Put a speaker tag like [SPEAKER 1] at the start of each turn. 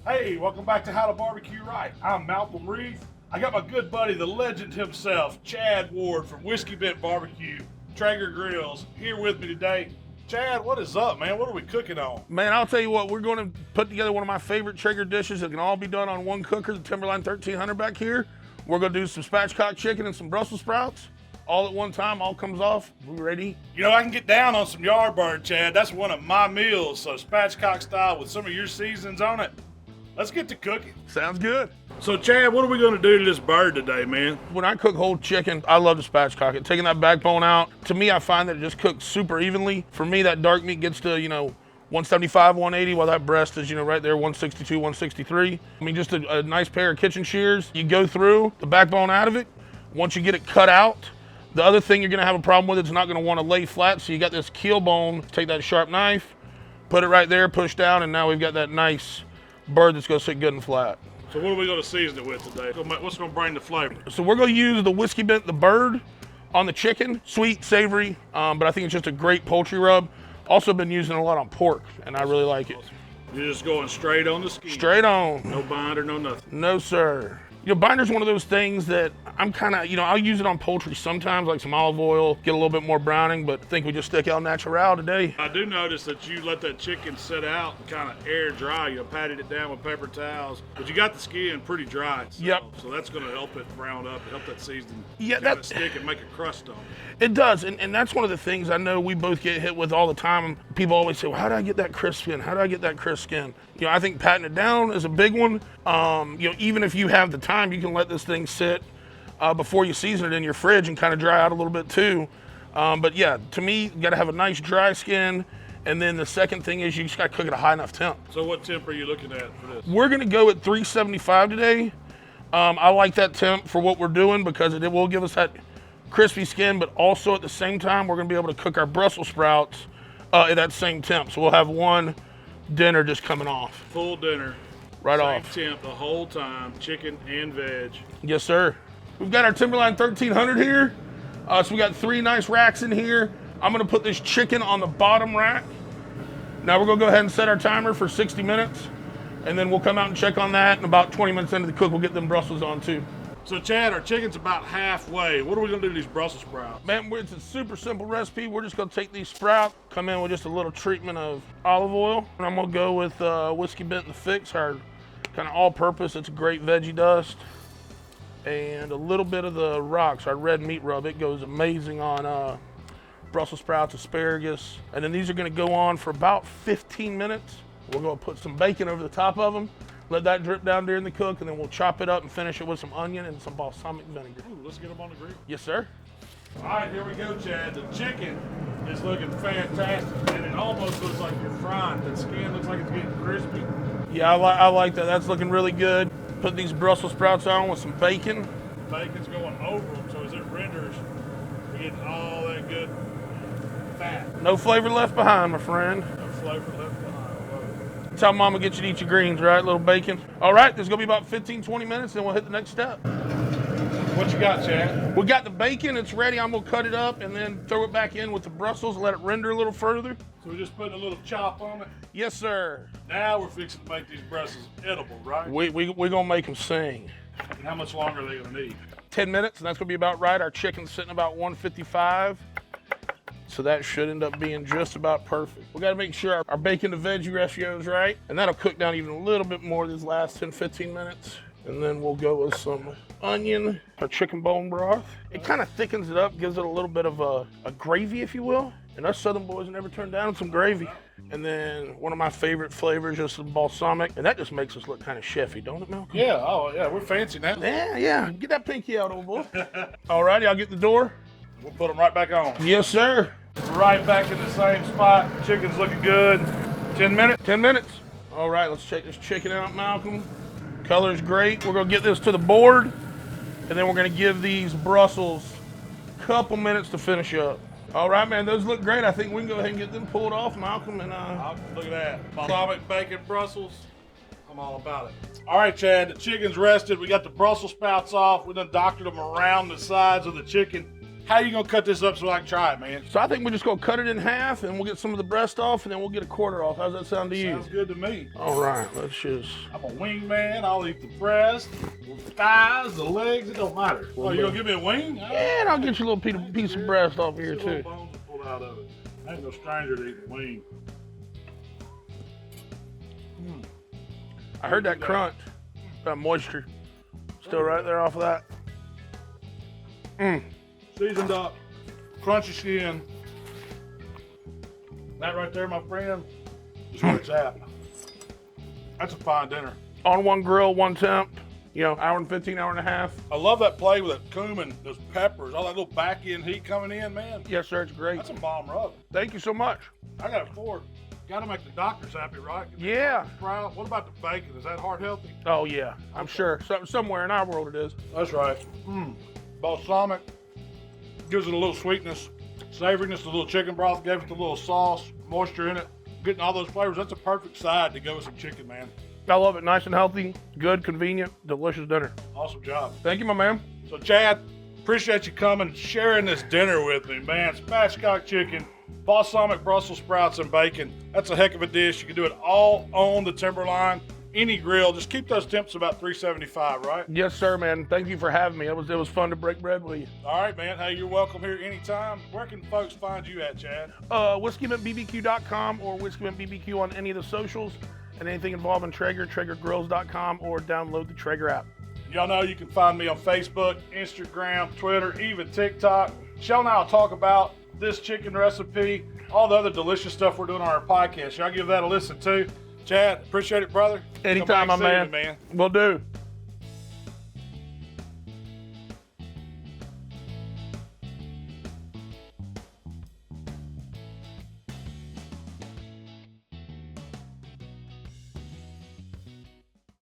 [SPEAKER 1] Hey, welcome back to How to Barbecue Right. I'm Malcom Reeve. I got my good buddy, the legend himself, Chad Ward from Whiskey Bent Barbecue, Traeger Grills, here with me today. Chad, what is up, man? What are we cooking on?
[SPEAKER 2] Man, I'll tell you what, we're going to put together one of my favorite Traeger dishes that can all be done on one cooker, the Timberline 1300 back here. We're going to do some spatchcock chicken and some Brussels sprouts. All at one time, all comes off. We ready?
[SPEAKER 1] You know, I can get down on some yard bird, Chad. That's one of my meals, so spatchcock style with some of your seasonings on it. Let's get to cooking.
[SPEAKER 2] Sounds good.
[SPEAKER 1] So, Chad, what are we going to do to this bird today, man?
[SPEAKER 2] When I cook whole chicken, I love to spatchcock it. Taking that backbone out, to me, I find that it just cooks super evenly. For me, that dark meat gets to, 175, 180, while that breast is, right there, 162, 163. I mean, just a nice pair of kitchen shears. You go through the backbone out of it. Once you get it cut out, the other thing you're gonna have a problem with, it's not gonna wanna lay flat, so you got this keel bone, take that sharp knife, put it right there, push down, and now we've got that nice bird that's gonna sit good and flat.
[SPEAKER 1] So what are we gonna season it with today? What's gonna bring the flavor?
[SPEAKER 2] So we're gonna use the Whiskey Bent, the bird, on the chicken. Sweet, savory, but I think it's just a great poultry rub. Also been using it a lot on pork, and I really like it.
[SPEAKER 1] You're just going straight on the skin?
[SPEAKER 2] Straight on.
[SPEAKER 1] No binder, no nothing?
[SPEAKER 2] No, sir. Binder's one of those things that I'm kind of, I'll use it on poultry sometimes, like some olive oil, get a little bit more browning, but I think we just stick El Natural today.
[SPEAKER 1] I do notice that you let that chicken sit out and kind of air dry. You patted it down with paper towels, but you got the skin pretty dry.
[SPEAKER 2] Yep.
[SPEAKER 1] So that's going to help it brown up and help that seasoning stick and make a crust on it.
[SPEAKER 2] It does, and that's one of the things I know we both get hit with all the time. People always say, well, how do I get that crisp skin? How do I get that crisp skin? I think patting it down is a big one. Even if you have the time, you can let this thing sit before you season it in your fridge and kind of dry out a little bit too. But yeah, to me, you gotta have a nice dry skin. And then the second thing is you just gotta cook at a high enough temp.
[SPEAKER 1] So what temp are you looking at for this?
[SPEAKER 2] We're gonna go at 375 today. I like that temp for what we're doing because it will give us that crispy skin, but also at the same time, we're gonna be able to cook our Brussels sprouts at that same temp. So we'll have one dinner just coming off.
[SPEAKER 1] Full dinner.
[SPEAKER 2] Right off.
[SPEAKER 1] Same temp the whole time, chicken and veg.
[SPEAKER 2] Yes, sir. We've got our Timberline 1300 here. So we got 3 nice racks in here. I'm gonna put this chicken on the bottom rack. Now we're gonna go ahead and set our timer for 60 minutes, and then we'll come out and check on that, and about 20 minutes into the cook, we'll get them Brussels on too.
[SPEAKER 1] So Chad, our chicken's about halfway. What are we gonna do to these Brussels sprouts?
[SPEAKER 2] Man, it's a super simple recipe. We're just gonna take these sprouts, come in with just a little treatment of olive oil, and I'm gonna go with Whiskey Bent the Fix, our kind of all-purpose. It's a great veggie dust, and a little bit of the Rocks, our red meat rub. It goes amazing on Brussels sprouts, asparagus, and then these are gonna go on for about 15 minutes. We're gonna put some bacon over the top of them. Let that drip down during the cook, and then we'll chop it up and finish it with some onion and some balsamic vinegar.
[SPEAKER 1] Ooh, let's get them on the grill.
[SPEAKER 2] Yes, sir.
[SPEAKER 1] All right, here we go, Chad. The chicken is looking fantastic, and it almost looks like you're frying. The skin looks like it's getting crispy.
[SPEAKER 2] Yeah, I like that. That's looking really good. Put these Brussels sprouts on with some bacon.
[SPEAKER 1] Bacon's going over them, so as it renders, we're getting all that good fat.
[SPEAKER 2] No flavor left behind, my friend.
[SPEAKER 1] No flavor left behind.
[SPEAKER 2] That's how Mama gets you to eat your greens, right? Little bacon. All right, there's gonna be about 15, 20 minutes, then we'll hit the next step.
[SPEAKER 1] What you got, Chad?
[SPEAKER 2] We got the bacon, it's ready. I'm gonna cut it up and then throw it back in with the Brussels, let it render a little further.
[SPEAKER 1] So we're just putting a little chop on it?
[SPEAKER 2] Yes, sir.
[SPEAKER 1] Now we're fixing to make these Brussels edible, right?
[SPEAKER 2] We're gonna make them sing.
[SPEAKER 1] And how much longer are they gonna need?
[SPEAKER 2] 10 minutes, and that's gonna be about right. Our chicken's sitting about 155. So that should end up being just about perfect. We gotta make sure our bacon to veggie ratio is right, and that'll cook down even a little bit more these last 10, 15 minutes. And then we'll go with some onion, our chicken bone broth. It kind of thickens it up, gives it a little bit of a gravy, if you will. And us Southern boys never turn down some gravy. And then one of my favorite flavors is some balsamic, and that just makes us look kind of chefy, don't it, Malcom?
[SPEAKER 1] Yeah, oh yeah, we're fancy now.
[SPEAKER 2] Yeah, get that pinky out, old boy. All righty, I'll get the door.
[SPEAKER 1] We'll put them right back on.
[SPEAKER 2] Yes, sir.
[SPEAKER 1] Right back in the same spot. Chicken's looking good. 10 minutes?
[SPEAKER 2] 10 minutes. All right, let's check this chicken out, Malcom. Color's great. We're gonna get this to the board, and then we're gonna give these Brussels a couple minutes to finish up. All right, man, those look great. I think we can go ahead and get them pulled off, Malcom. And
[SPEAKER 1] look at that. Balsamic bacon Brussels. I'm all about it. All right, Chad, the chicken's rested. We got the Brussels sprouts off. We done doctored them around the sides of the chicken. How you gonna cut this up so I can try it, man?
[SPEAKER 2] So I think we're just gonna cut it in half, and we'll get some of the breast off, and then we'll get a quarter off. How's that sound to you?
[SPEAKER 1] Sounds good to me.
[SPEAKER 2] All right, let's just.
[SPEAKER 1] I'm a wing man. I'll eat the breast, the thighs, the legs. It don't matter. Oh, you gonna give me a wing?
[SPEAKER 2] Yeah, and I'll get you a little piece of breast off here too.
[SPEAKER 1] Bones to pull out of it. I ain't no stranger to eating wing.
[SPEAKER 2] I heard that crunch, that moisture, still right there off of that.
[SPEAKER 1] Seasoned up, crunchy skin. That right there, my friend, is where it's at. That's a fine dinner.
[SPEAKER 2] On one grill, one temp, you know, hour and 15, hour and a half.
[SPEAKER 1] I love that play with that cumin, those peppers, all that little back end heat coming in, man.
[SPEAKER 2] Yes, sir, it's great.
[SPEAKER 1] That's a bomb rub.
[SPEAKER 2] Thank you so much.
[SPEAKER 1] I got a fork. Got to make the doctors happy, right?
[SPEAKER 2] Yeah.
[SPEAKER 1] Proud. What about the bacon? Is that heart healthy?
[SPEAKER 2] Oh yeah, I'm sure. Somewhere in our world it is.
[SPEAKER 1] That's right. Balsamic gives it a little sweetness, savoriness. The little chicken broth gave it the little sauce, moisture in it, getting all those flavors. That's a perfect side to go with some chicken, man.
[SPEAKER 2] I love it. Nice and healthy, good, convenient, delicious dinner.
[SPEAKER 1] Awesome job.
[SPEAKER 2] Thank you, my man.
[SPEAKER 1] So, Chad, appreciate you coming, sharing this dinner with me, man. Spatchcock chicken, balsamic Brussels sprouts, and bacon. That's a heck of a dish. You can do it all on the Timberline, any grill. Just keep those temps about 375, right?
[SPEAKER 2] Yes, sir, man. Thank you for having me. It was fun to break bread with you.
[SPEAKER 1] All right, man. Hey, you're welcome here anytime. Where can folks find you at, Chad?
[SPEAKER 2] WhiskeyBentBBQ.com or WhiskeyBentBBQ on any of the socials, and anything involving Traeger, TraegerGrills.com, or download the Traeger app.
[SPEAKER 1] Y'all know you can find me on Facebook, Instagram, Twitter, even TikTok. Shell and I will talk about this chicken recipe, all the other delicious stuff we're doing on our podcast. Y'all give that a listen too. Chad, appreciate it, brother.
[SPEAKER 2] Anytime, my man.
[SPEAKER 1] Man.
[SPEAKER 2] Will do.